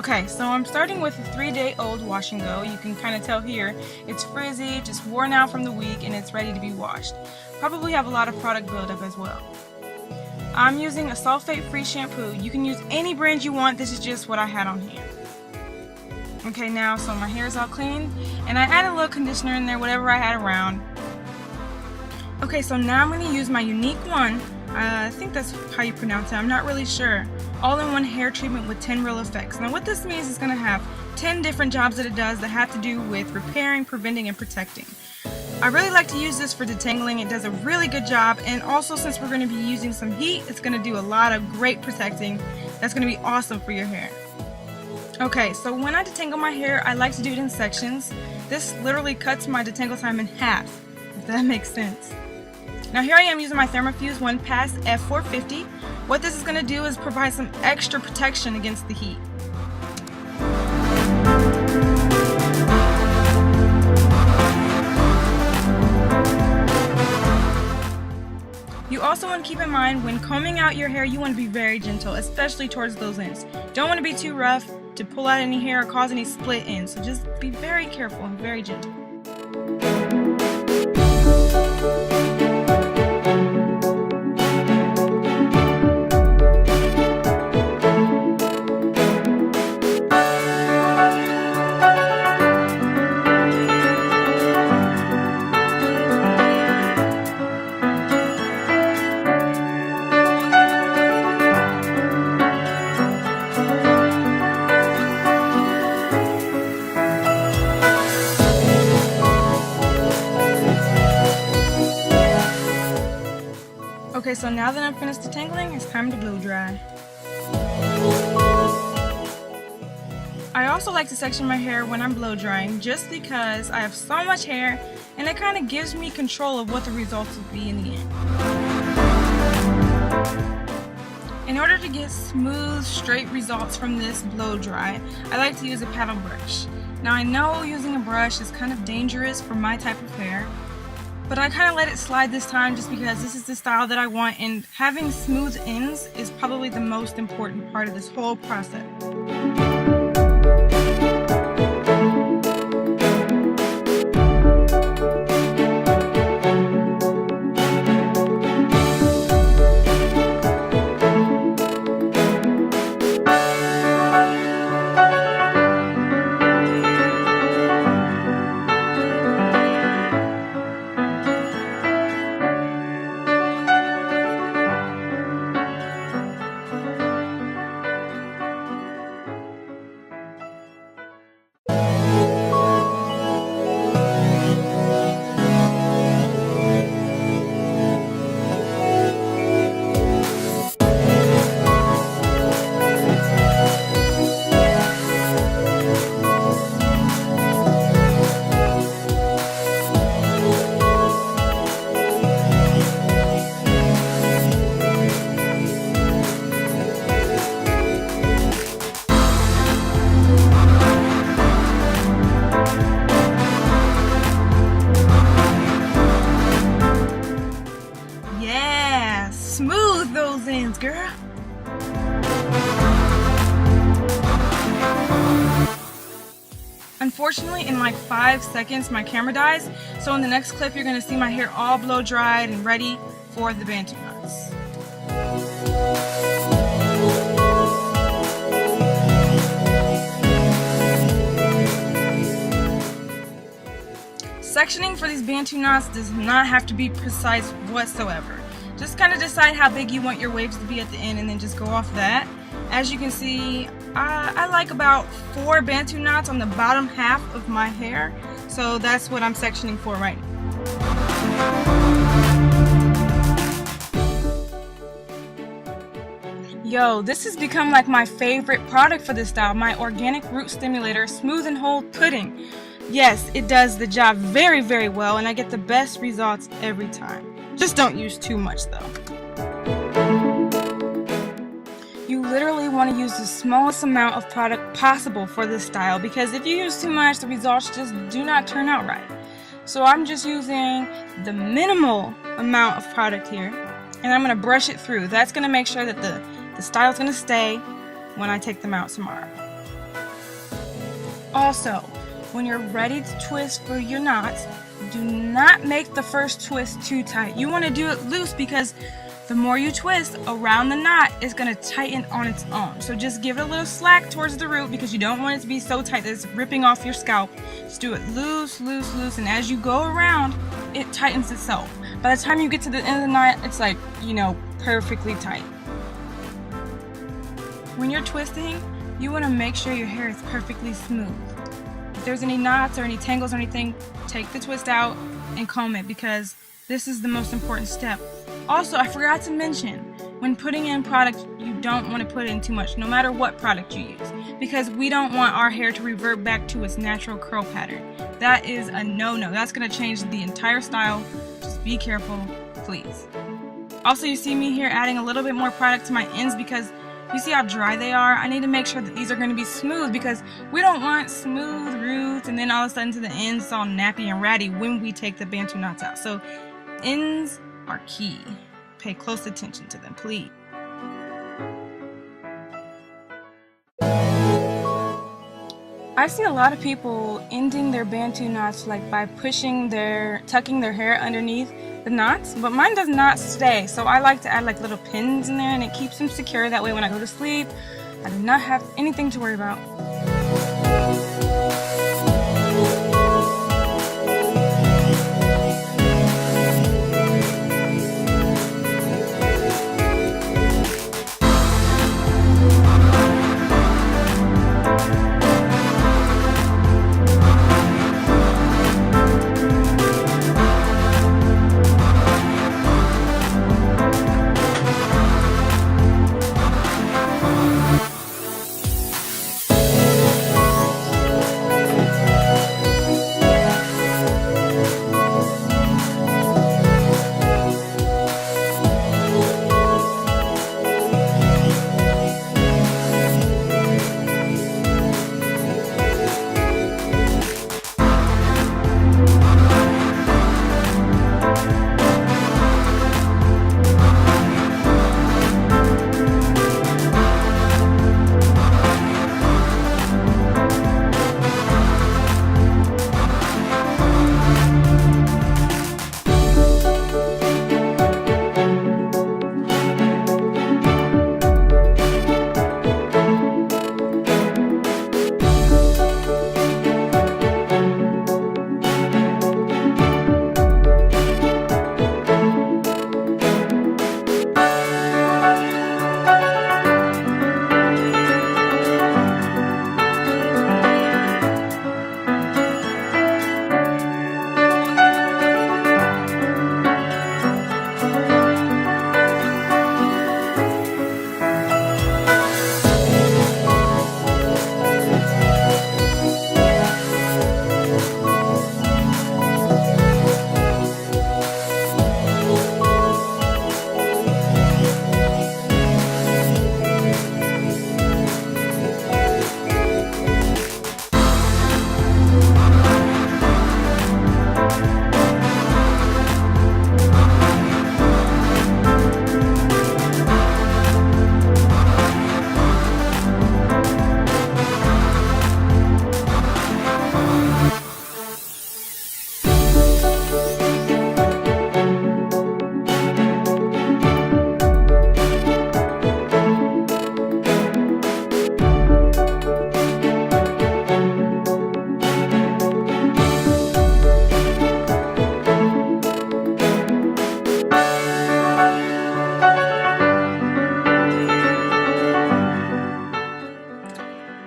Okay, so I'm starting with a 3-day-old wash and go. You can kind of tell here it's frizzy, just worn out from the week, and it's ready to be washed. Probably have a lot of product buildup as well. I'm using a sulfate-free shampoo. You can use any brand you want. This is just what I had on hand. Okay, now so my hair is all clean, and I added a little conditioner in there, whatever I had around. Okay, so now I'm going to use my Unique One. I think that's how you pronounce it. I'm not really sure. All-in-one hair treatment with 10 real effects. Now what this means is going to have 10 different jobs that it does that have to do with repairing, preventing, and protecting. I really like to use this for detangling. It does a really good job, and also since we're going to be using some heat, it's going to do a lot of great protecting. That's going to be awesome for your hair. Okay, so when I detangle my hair, I like to do it in sections. This literally cuts my detangle time in half, if that makes sense. Now here I am using my Thermofuse 1-Pass F450. What this is going to do is provide some extra protection against the heat. You also want to keep in mind when combing out your hair, you want to be very gentle, especially towards those ends. Don't want to be too rough to pull out any hair or cause any split ends, so just be very careful and very gentle. Okay, so now that I'm finished detangling, it's time to blow dry. I also like to section my hair when I'm blow drying just because I have so much hair and it kind of gives me control of what the results will be in the end. In order to get smooth, straight results from this blow dry, I like to use a paddle brush. Now I know using a brush is kind of dangerous for my type of hair, but I kind of let it slide this time just because this is the style that I want, and having smooth ends is probably the most important part of this whole process. Smooth those ends, girl. Unfortunately, in like 5 seconds, my camera dies, so in the next clip, you're going to see my hair all blow dried and ready for the Bantu knots. Sectioning for these Bantu knots does not have to be precise whatsoever. Just kind of decide how big you want your waves to be at the end and then just go off that. As you can see, I like about 4 Bantu knots on the bottom half of my hair, so that's what I'm sectioning for right now. Yo, this has become like my favorite product for this style, my Organic Root Stimulator Smooth and Hold Pudding. Yes, it does the job very, very well, and I get the best results every time. Just don't use too much though. You literally want to use the smallest amount of product possible for this style, because if you use too much, the results just do not turn out right. So I'm just using the minimal amount of product here, and I'm going to brush it through. That's going to make sure that the style is going to stay when I take them out tomorrow. Also, when you're ready to twist for your knots, do not make the first twist too tight. You want to do it loose because the more you twist around the knot, it's going to tighten on its own. So just give it a little slack towards the root because you don't want it to be so tight that it's ripping off your scalp. Just do it loose, loose, loose, and as you go around, it tightens itself. By the time you get to the end of the knot, it's like, perfectly tight. When you're twisting, you want to make sure your hair is perfectly smooth. If there's any knots or any tangles or anything, take the twist out and comb it because this is the most important step. Also, I forgot to mention, when putting in product, you don't want to put in too much, no matter what product you use, because we don't want our hair to revert back to its natural curl pattern. That is a no-no. That's going to change the entire style. Just be careful, please. Also, you see me here adding a little bit more product to my ends because you see how dry they are? I need to make sure that these are going to be smooth because we don't want smooth roots and then all of a sudden to the ends it's all nappy and ratty when we take the Bantu knots out. So ends are key. Pay close attention to them, please. I've seen a lot of people ending their Bantu knots like by tucking their hair underneath the knots, but mine does not stay, so I like to add like little pins in there and it keeps them secure. That way when I go to sleep, I do not have anything to worry about.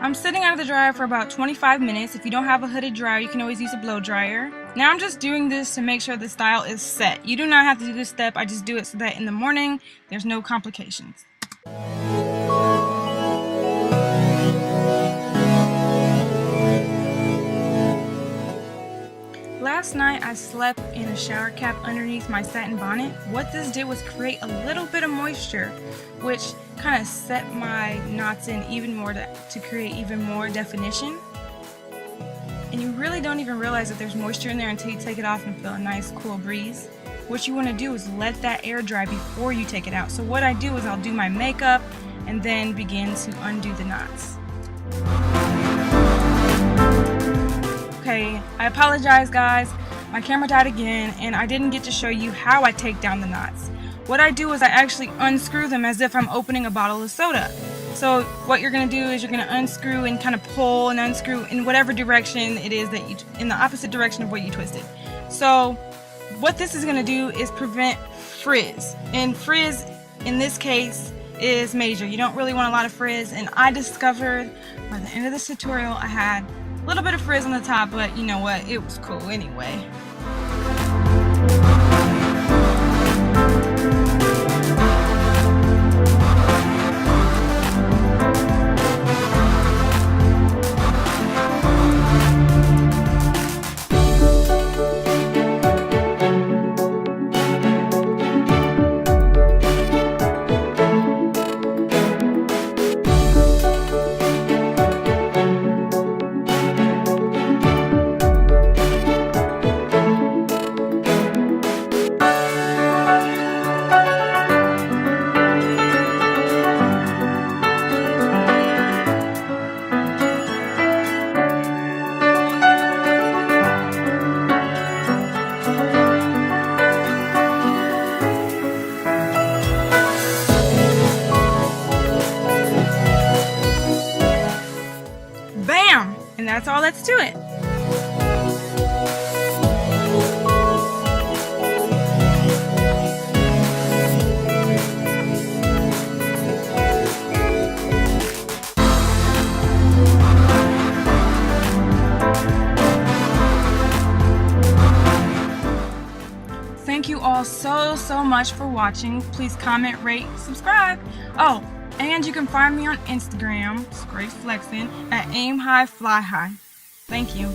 I'm sitting out of the dryer for about 25 minutes. If you don't have a hooded dryer, you can always use a blow dryer. Now I'm just doing this to make sure the style is set. You do not have to do this step. I just do it so that in the morning, there's no complications. Last night I slept in a shower cap underneath my satin bonnet. What this did was create a little bit of moisture, which kind of set my knots in even more to create even more definition. And you really don't even realize that there's moisture in there until you take it off and feel a nice cool breeze. What you want to do is let that air dry before you take it out. So what I do is I'll do my makeup and then begin to undo the knots. Okay, I apologize guys. My camera died again and I didn't get to show you how I take down the knots. What I do is I actually unscrew them as if I'm opening a bottle of soda. So what you're going to do is you're going to unscrew and kind of pull and unscrew in whatever direction it is that in the opposite direction of where you twist it. So what this is going to do is prevent frizz. And frizz in this case is major. You don't really want a lot of frizz, and I discovered by the end of this tutorial I had a little bit of frizz on the top, but you know what, it was cool anyway. Bam! And that's all that's to it. Thank you all so much for watching. Please comment, rate, subscribe. Oh, and you can find me on Instagram, it's great flexing, at aim high, fly high. Thank you.